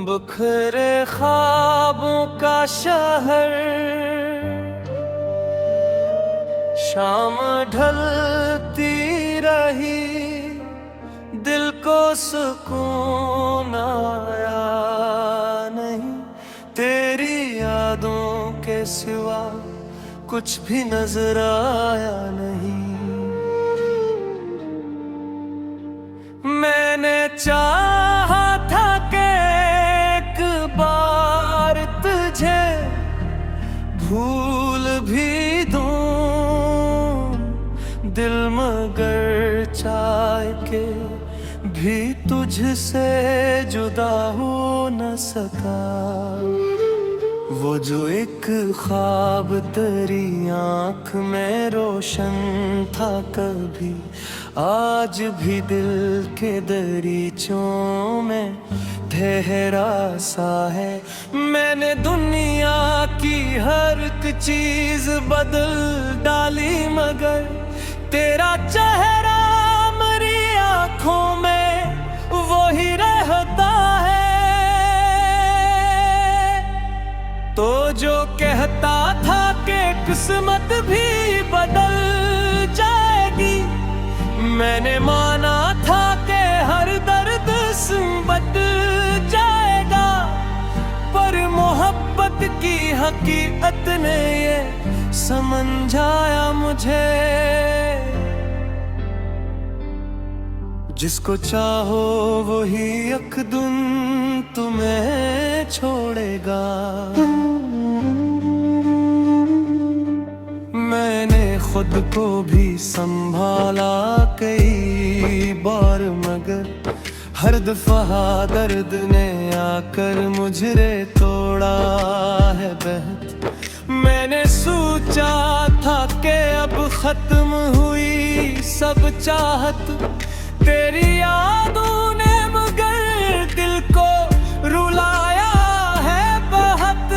बिखरे ख्वाबों का शहर, शाम ढलती रही, दिल को सुकून आया नहीं। तेरी यादों के सिवा कुछ भी नजर आया नहीं। मैंने चाहा था कि एक बार तुझे भूल भी दूं, दिल मगर चाह के भी तुझसे जुदा हो न सका। वो जो एक ख्वाब तेरी आँख में रोशन था कभी, आज भी दिल के दरीचों में ठहरा सा है। मैंने दुनिया की हर एक चीज बदल डाली, मगर तेरा चेहरा मेरी आँखों में वही रहता है। तो जो कहता था कि किस्मत भी बदल जाएगी, मैंने माना था कि हर दर्द सिमट जाएगा। पर मोहब्बत की हकीकत ने ये समझाया मुझे, जिसको चाहो वही यकदम तुम्हें छोड़ेगा। मैंने खुद को भी संभाला कई बार, मगर हर दफा दर्द ने आकर मुझे तोड़ा है बहत। मैंने सोचा था कि अब खत्म हुई सब चाहत, तेरी यादों ने मगर दिल को रुलाया है बहुत।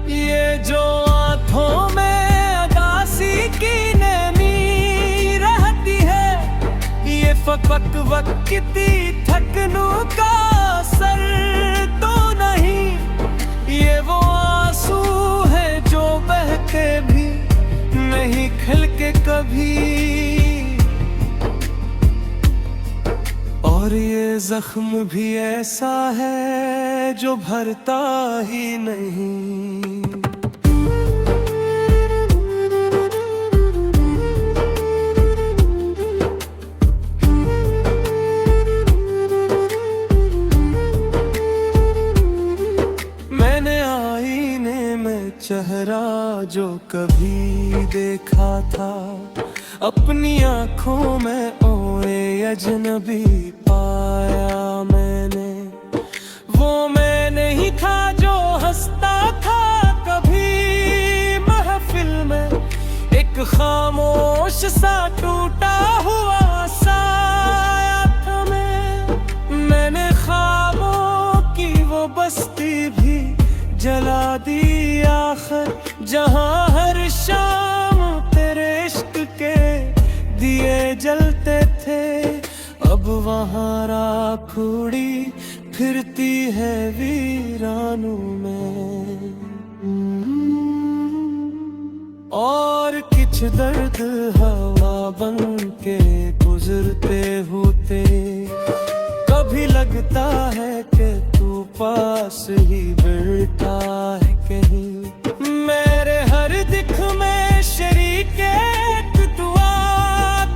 ये जो आँखों में अगासी की नमी रहती है, ये फक वक्ती थकनों का सर तो नहीं। ये वो आंसू है जो बहते भी नहीं खिल के कभी, और ये जख्म भी ऐसा है जो भरता ही नहीं। मैंने आईने में चेहरा जो कभी देखा था, अपनी आँखों में ओए अजनबी पाया मैंने। वो मैं नहीं था जो हंसता था कभी महफिल में, एक खामोश सा टूटा हुआ साया था मैं। मैंने ख्वाबों की वो बस्ती भी जला दी आखिर, जहाँ हर शाम तेरे इश्क के दिए जलते थे। अब वहाँ राख उड़ी फिरती है वीरानों में, और कुछ दर्द हवा बन के गुजरते होते। कभी लगता है कि तू पास ही बैठा है कहीं, मेरे हर दिख में शरीक एक दुआ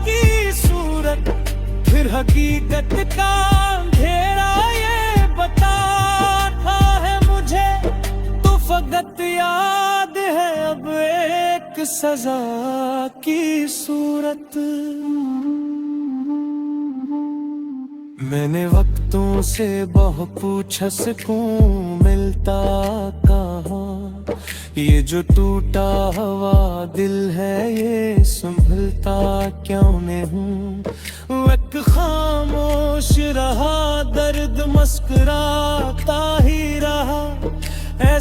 की सूरत। फिर हकीकत का अंधेरा ये बताता है मुझे, तो फकत याद है अब एक सजा की सूरत। मैंने वक्तों से बहुत पूछा सुकून मिलता कहाँ, ये जो टूटा हुआ दिल है ये संभलता क्यों नहीं। वक्त खामोश रहा, दर्द मुस्कुराता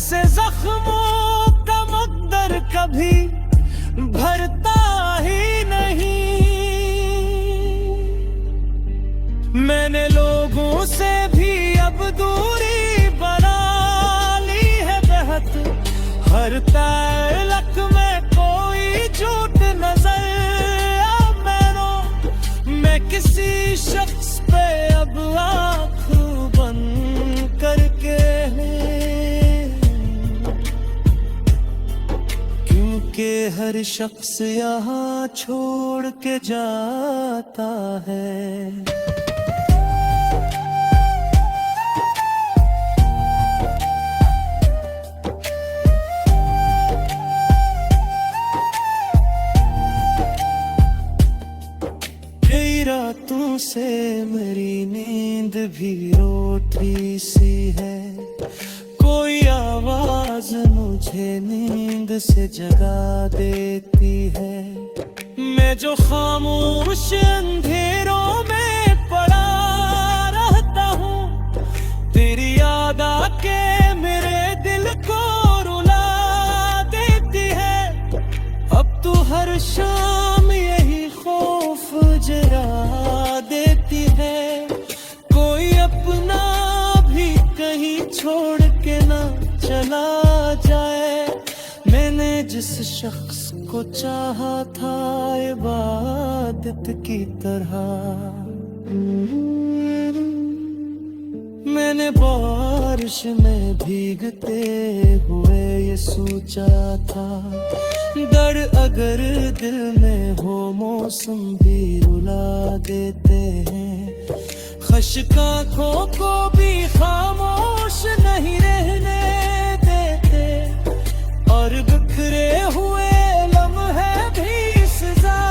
ऐसे जख्मों का मकदर कभी भरता ही नहीं। मैंने लोगों से भी अब दूरी बना ली है बहुत, हर तलक में कोई झूठ नजर मैं किसी शख्स पे अब आँख बंद करके क्योंकि हर शख्स यहाँ छोड़ के जाता है। रातों से मेरी नींद भी रोटी सी है, कोई आवाज मुझे नींद से जगा देती है। मैं जो खामोश अंधेरों में पड़ा रहता हूँ, तेरी याद आके मेरे दिल को रुला देती है। अब तू हर शाम यही खौफ जरा देती है, कोई अपना भी कहीं छोड़ के ना चला जाए। मैंने जिस शख्स को चाहा था इबादत की तरह, मैंने बारिश में भीगते हुए ये सोचा था, डर अगर दिल में हो मौसम भी रुला देते हैं। खश्क आँखों को भी खामोश नहीं रहने देते, और बिखरे हुए लम्हे भी सजा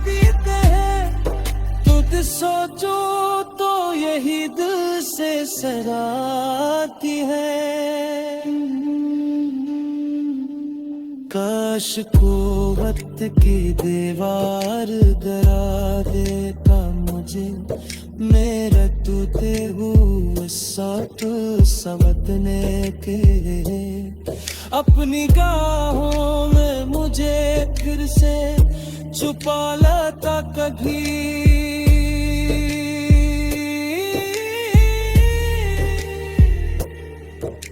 देते हैं। तुझ सोचो तो यही दिल से सराहती है। काश कुव्वत की दीवार गिरा देता मुझे, मेरा टूटे हुए साथ समझने के। अपनी गाहों में मुझे फिर से छुपा लाता कभी,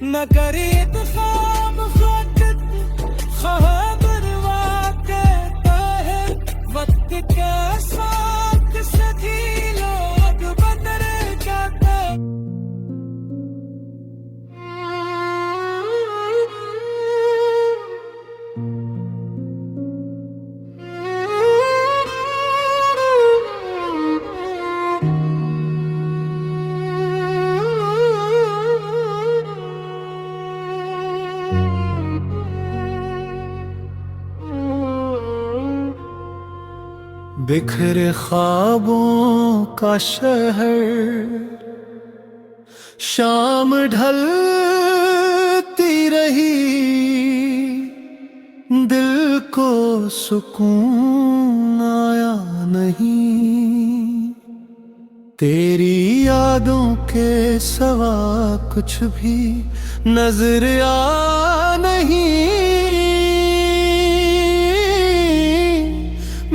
न करी ख्वाब खबर वाक़ता है। वक्त के साथ सभी लोग बदल जाते। बिखरे ख्वाबों का शहर, शाम ढलती रही, दिल को सुकून आया नहीं। तेरी यादों के सिवा कुछ भी नजर आ नहीं।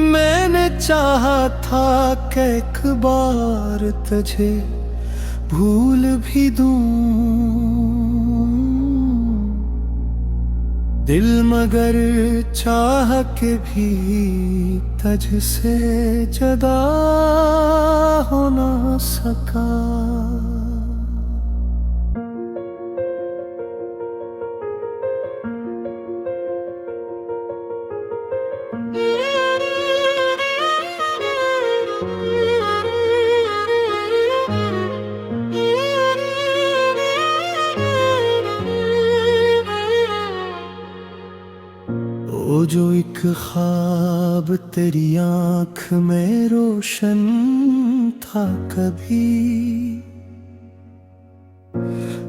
मैंने चाहा था कि एक बार तुझे भूल भी दूं, दिल मगर चाह के भी तुझसे जुदा हो ना सका। वो जो एक ख्वाब तेरी आँख में रोशन था कभी,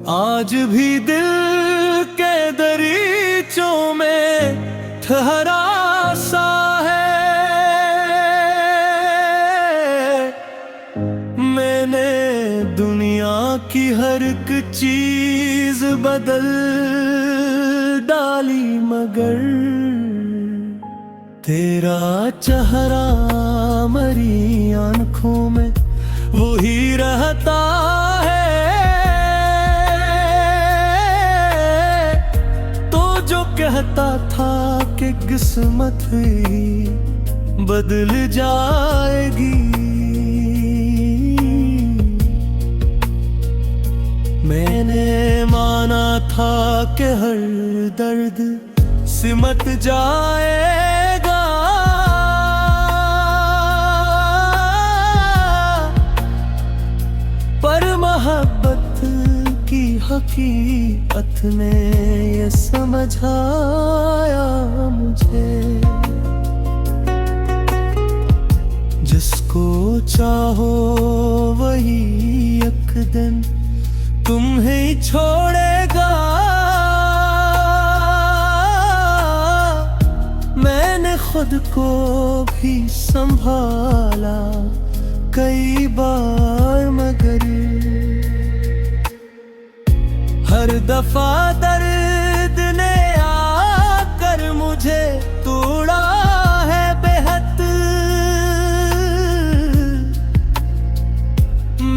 आज भी दिल के दरीचों में ठहरा सा है। मैंने दुनिया की हर एक चीज बदल डाली, मगर तेरा चेहरा मरी आंखों में वही रहता है। तो जो कहता था कि किस्मत ही बदल जाएगी, मैंने माना था कि हर दर्द सिमट जाएगा। पर मोहब्बत की हकीकत ने ये समझाया मुझे, जिसको चाहो वही एक दिन तुम्हें ही छोड़ेगा। मैंने खुद को भी संभाला कई बार, मगर हर दफा दर्द ने आकर मुझे तोड़ा है बेहद।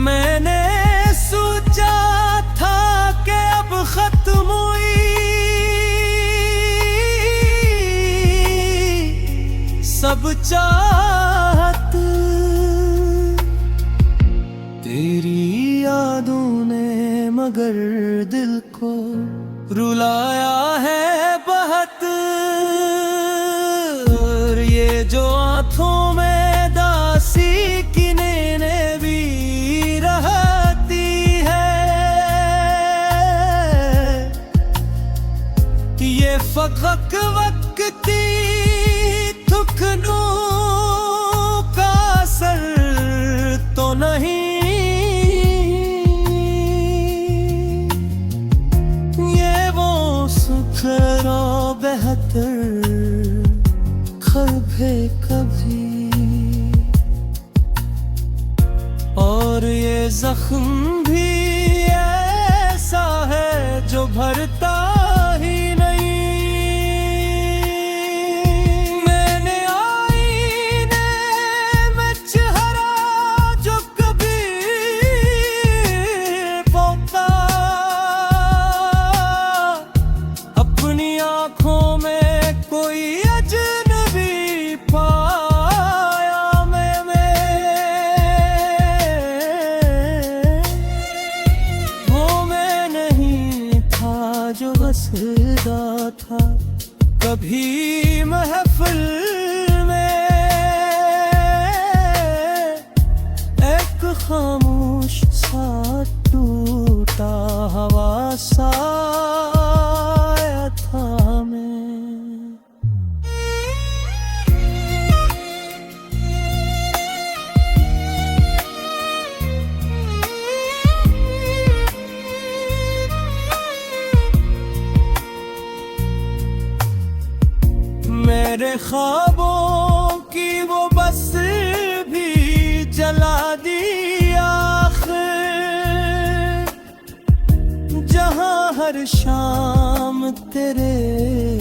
मैंने सोचा था कि अब खत्म हुई सब चाहत, तेरी यादों ने मगर दिल को रुलाया है बहुत। ये जो आंखों में दासी की नैने भी रहती है, ये फकक वक्ती थुकनों का असर तो नहीं। खरा बेहतर खबे कभी, और ये जख्म भी ऐसा है जो भरता ही नहीं। मैंने आईने में चेहरा जो कभी पोता, आँखों में कोई अजनबी पाया मैंने। वो मैं नहीं था जो हंसदा था कभी महफिल में, एक खामोश सा टूटा हवा सा मेरे ख्वाबों की वो बस भी जला दी आखिर, जहां हर शाम तेरे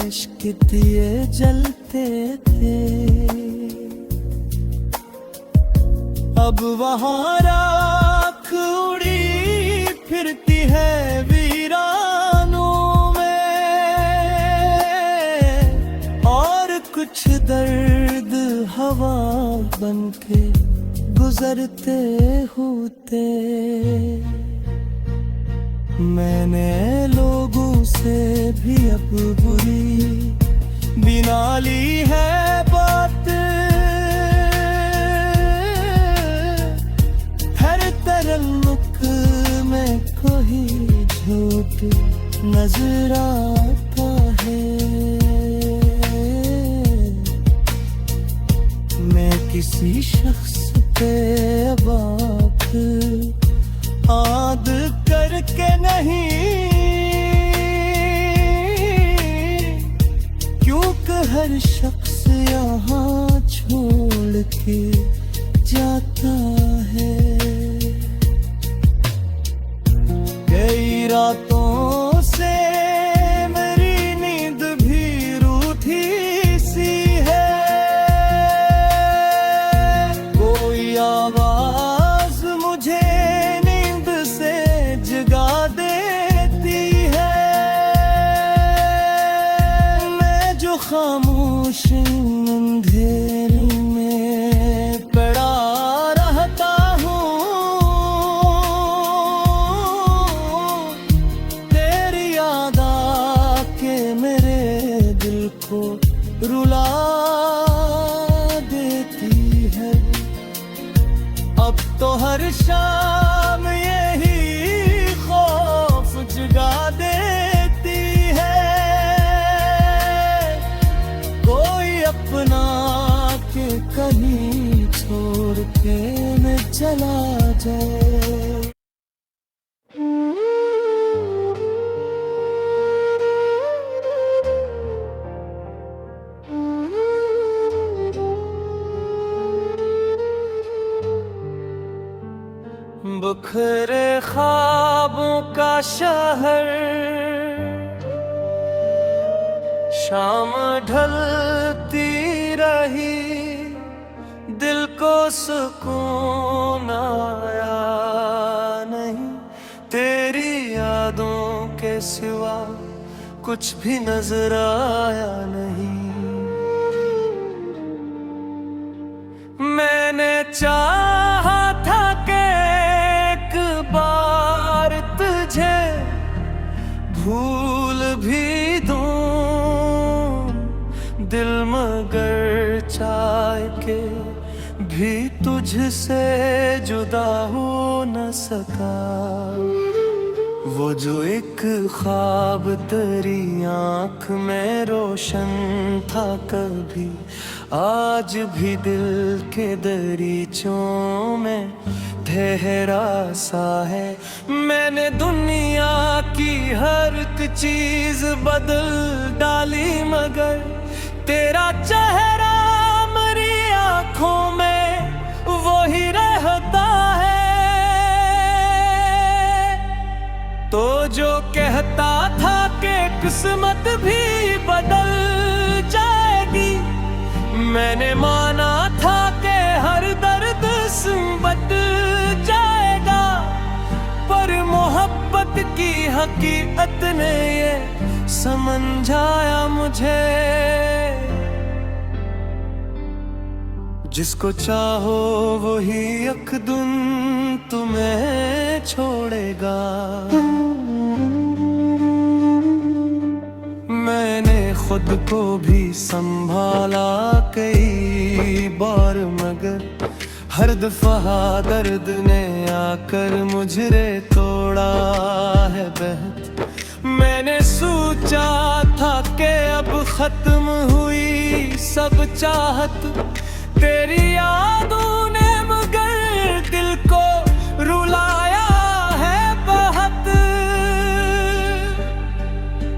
इश्क दिए जलते थे। अब वहां राख उड़ी फिरती है वीरानों में, कुछ दर्द हवा बनके गुजरते होते। मैंने लोगों से भी अब बुरी बिना ली है बात, हर तरल्लुक में कोई झूठ नजर आता है। किसी शख्स पे बात आद करके नहीं, क्योंकि हर शख्स यहाँ छोड़ के जाता है। रातों से मेरी नींद भी रूठी सी है। कोई आवाज मुझे नींद से जगा देती है। मैं जो खामोश अंधेरे में पड़ा रहता हूँ, तेरी याद आके मेरे दिल को रुला देती है। अब तो हर शाम यही खौफ जगा देती है। कोई अपना के कहीं छोड़ के न चला जाए। बिखरे ख्वाबों का शहर, शाम ढलती रही, दिल को सुकून आया नहीं। तेरी यादों के सिवा कुछ भी नजर आया नहीं। मैंने चाहा था कि एक बार तुझे भूल भी दूं, दिल मगर चाह के भी तुझसे जुदा हो न सका। वो जो एक ख्वाब तेरी आँख में रोशन था कभी, आज भी दिल के दरीचों में ठहरा सा है। मैंने दुनिया की हर एक चीज बदल डाली, मगर तेरा चेहरा मेरी आँखों में वो ही रहता है। तो जो कहता था कि किस्मत भी बदल जाएगी, मैंने माना था कि हर दर्द सिमट जाएगा। पर मोहब्बत की हकीकत ने ये समझाया मुझे, जिसको चाहो वही यकदम तुम्हें छोड़ेगा। मैंने खुद को भी संभाला कई बार, मगर हर दफा दर्द ने आकर मुझे तोड़ा है बहत। मैंने सोचा था कि अब खत्म हुई सब चाहत, तेरी यादों ने मगर दिल को रुलाया है बहुत।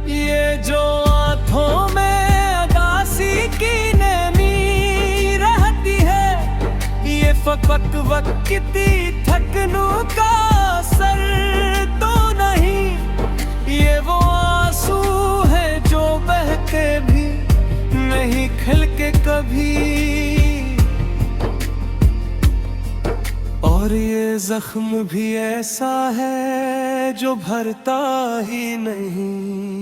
ये जो आँखों में अगासी की नमी रहती है, ये फकत वक्त की थकनों का असर तो नहीं। ये वो आंसू है जो बहते भी नहीं खिल के कभी, और ये जख्म भी ऐसा है जो भरता ही नहीं।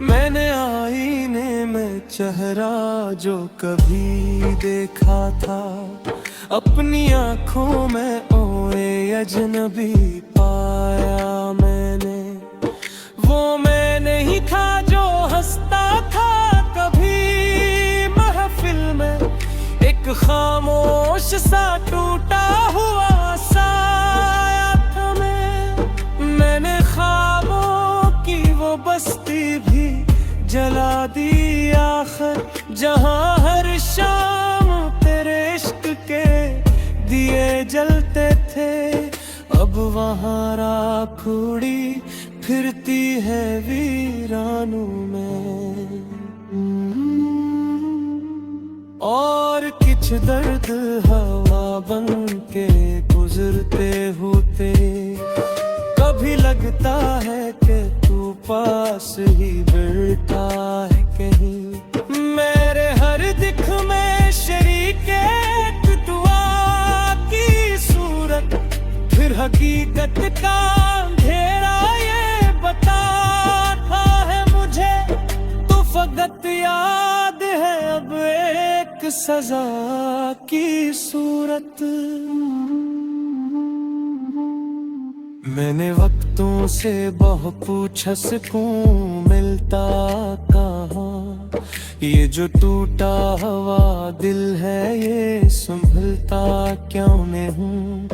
मैंने आईने में चेहरा जो कभी देखा था, अपनी आँखों में ओए अजनबी पाया मैंने। वो मैं नहीं था जो हंसता था कभी महफिल में, एक खामोश सा टूटा हुआ साया था मैं। मैंने ख्वाबों की वो बस्ती भी जला दी आखिर, जहाँ हर शाम तेरे इश्क के दिए जलते थे। अब वहाँ राख उड़ी फिरती है वीरानों में। और कुछ दर्द हवा बन के गुजरते होते, कभी लगता है कि तू पास ही बैठा है कहीं। मेरे हर दिख में शरीक एक दुआ की सूरत, फिर हकीकत का अंधेरा ये बताता है मुझे। तो फकत याद है अब एक सजा की सूरत। मैंने वक्तों से बहुत पूछा सुकून मिलता कहाँ, ये जो टूटा हुआ दिल है ये संभलता क्यों नहीं हूँ।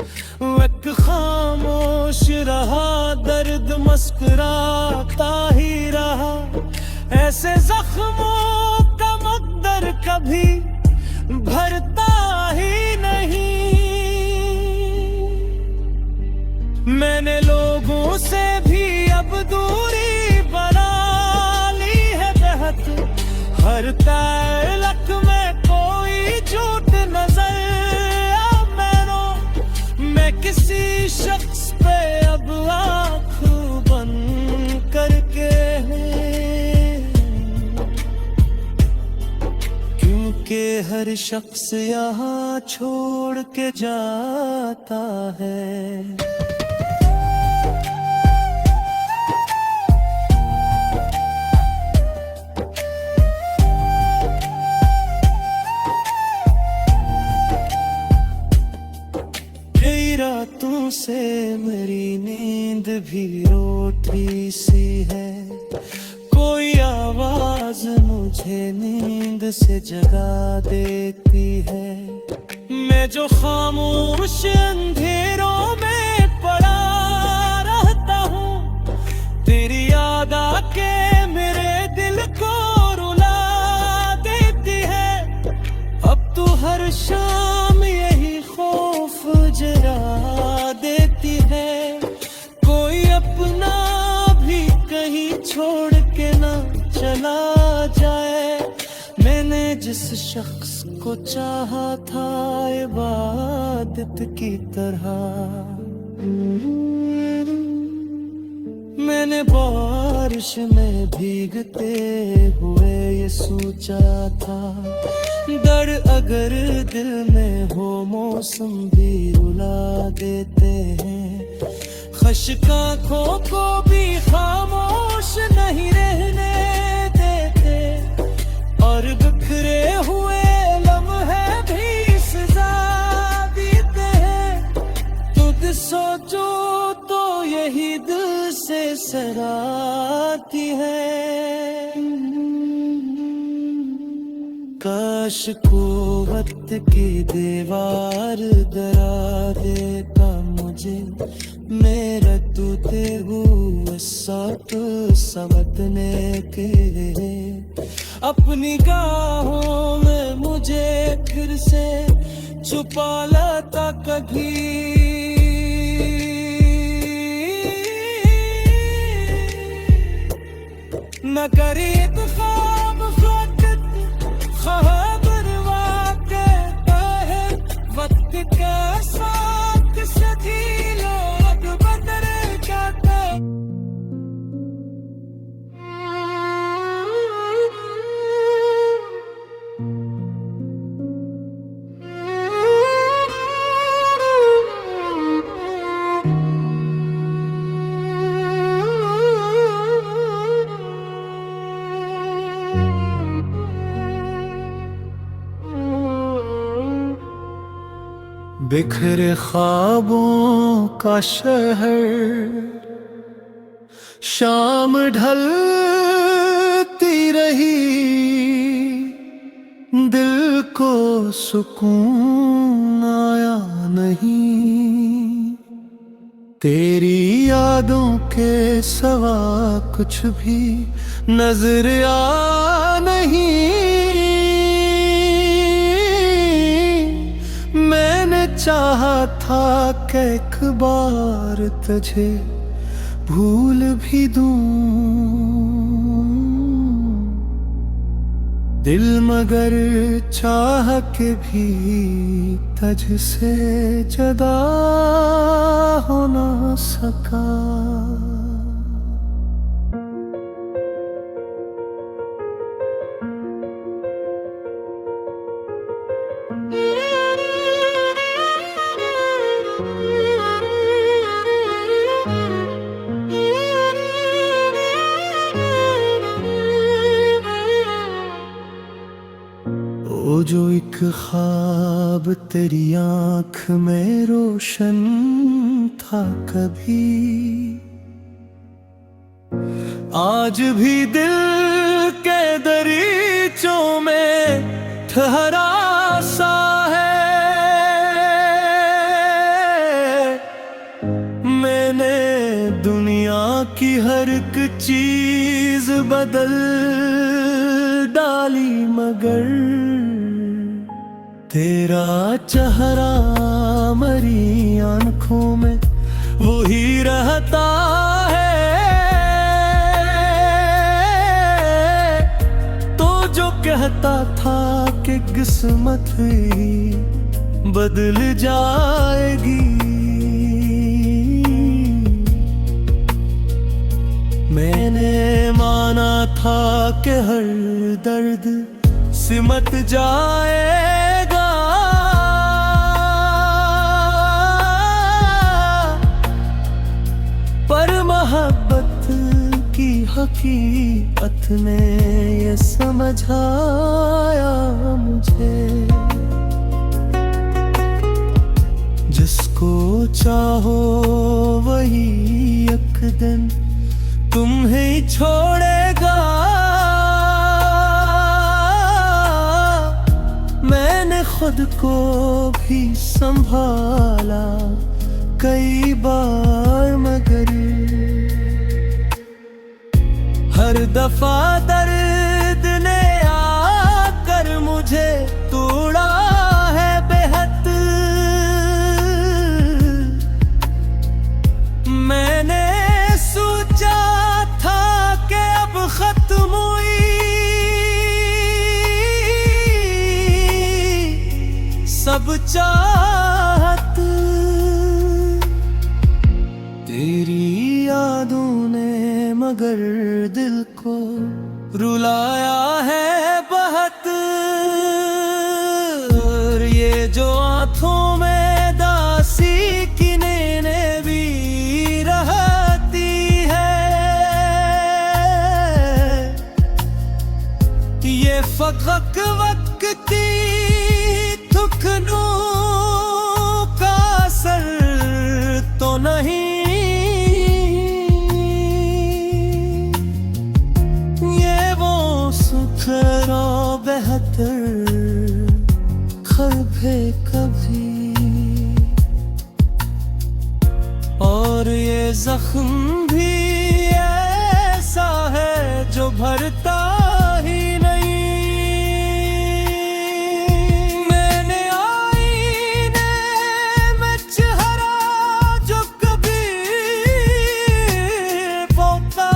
वक्त खामोश रहा, दर्द मुस्कुराता ही रहा, ऐसे जख्मों का मकदर कभी भरता ही नहीं। मैंने लोगों से भी अब दूरी बना ली है बेहद, हर तलक में कोई झूठ नजर मैं किसी शख्स पे अब आँख बंद करके हूँ, क्योंकि हर शख्स यहाँ छोड़ के जाता है। रातों से मेरी नींद भी रोटी सी है, कोई आवाज मुझे नींद से जगा देती है। मैं जो खामोश अंधेरों में पड़ा रहता हूँ, तेरी याद आके मेरे दिल को रुला देती है। अब तू हर शाम यही खौफ जरा देती है, कोई अपना भी कहीं छोड़ के ना चला जाए। मैंने जिस शख्स को चाहा था इबादत की तरह, मैंने बारिश में भीगते हुए ये सोचा था, डर अगर दिल में हो मौसम भी रुला देते हैं। खश्क आँखों को भी खामोश नहीं रहने देते, और बिखरे हुए लम्हे भी सजा देते हैं। तुझ सोचो तो यही दिल से सराहती है। काश कुव्वत की दीवार डरा देता मुझे, मेरा तूते हुए साथ समझने के। अपनी गाहों में मुझे फिर से छुपा लाता कभी, न करे तो ख्वाब खबर वाक़ है। वक्त के साथ सभी लोग बदल जाते। बिखरे ख्वाबों का शहर, शाम ढलती रही, दिल को सुकून आया नहीं। तेरी यादों के सवा कुछ भी नजर आ नहीं। मैंने चाहा था कि एक बार तुझे भूल भी दूं दिल, मगर चाह के भी तुझसे जुदा हो ना सका। वो जो एक ख्वाब तेरी आंख में रोशन था कभी, आज भी दिल के दरीचों में ठहरा सा है। मैंने दुनिया की हर एक चीज बदल डाली, मगर तेरा चेहरा मरी आंखों में वही रहता है। तो जो कहता था कि किस्मत ही बदल जाएगी, मैंने माना था कि हर दर्द सिमट जाएगा। पर मोहब्बत की हकीकत ने ये समझाया मुझे, जिसको चाहो वही एक दिन तुम्हें छोड़ेगा। मैंने खुद को भी संभाला कई बार, मगर हर दफा दर्द ने आकर मुझे तोड़ा है बेहद। मैंने सोचा था कि अब खत्म हुई सब चाहत, तेरी यादों ने मगर दिल को रुलाया है बहुत। ये जो आंखों में दासी की नैने भी रहती है, ये फकक वक्ती थुकनों का असर तो नहीं। ये वो सुखरा बेहतर ख्वाब कभी, और ये जख्म भी ऐसा है जो भरता ही नहीं। मैंने आईने में चेहरा जो कभी पोता,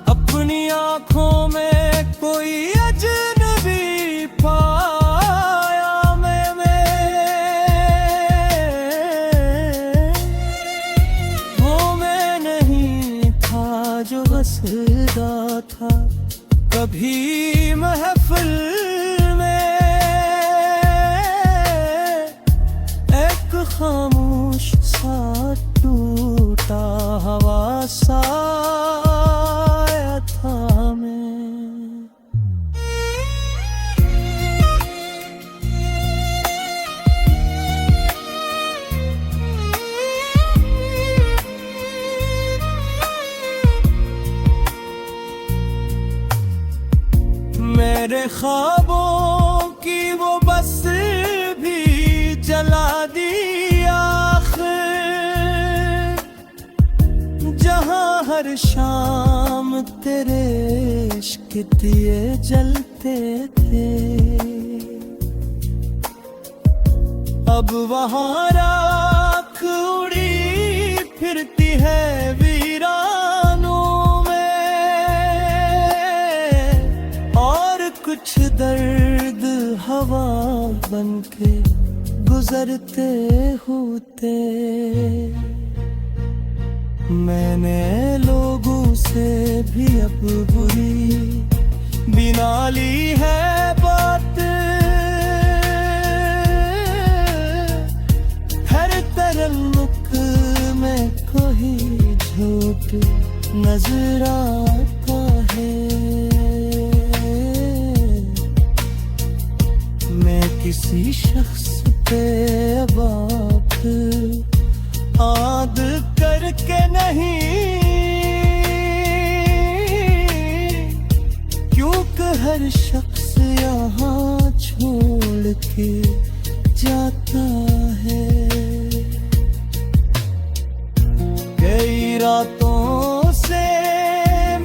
अपनी आंखों में कोई अजनबी पाया मैंने। वो मैं नहीं था जो हंसदा था कभी महफिल में, एक खामोश सा टूटा हवा सा था मैं। मेरे ख्वाबों की वो बस भी जला दी आखिर, जहां हर शाम तेरे इश्क दिए जलते थे। अब वहां राख उड़ी फिरती है वीरानों में, और कुछ दर्द हवा बनके गुजरते होते। मैंने लोगों से भी अब बुरी बिना ली है बात, हर तरल्लुक में कोई झूठ नजर आता है। मैं किसी शख्स पे अब आद करके नहीं, क्योंकि हर शख्स यहाँ छोड़ के जाता है। कई रातों से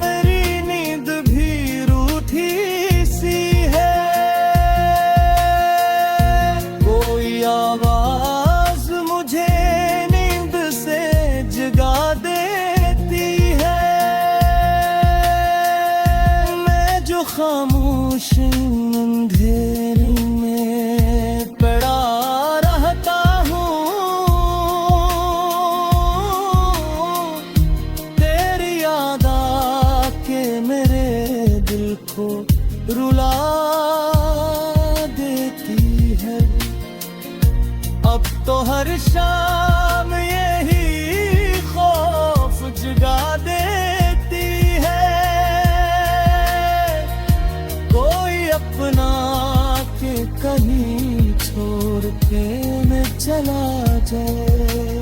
मेरी नींद भी रूठी सी है, कोई आवाज मुझे नींद से जगा देती है। मैं जो खामोश अंधेरे में पड़ा रहता हूँ, तेरी याद आके मेरे दिल को रुला देती है। अब तो हर शाम यही खौफ जगा देती है, कोई अपना के कहीं छोड़ के न चला जाए।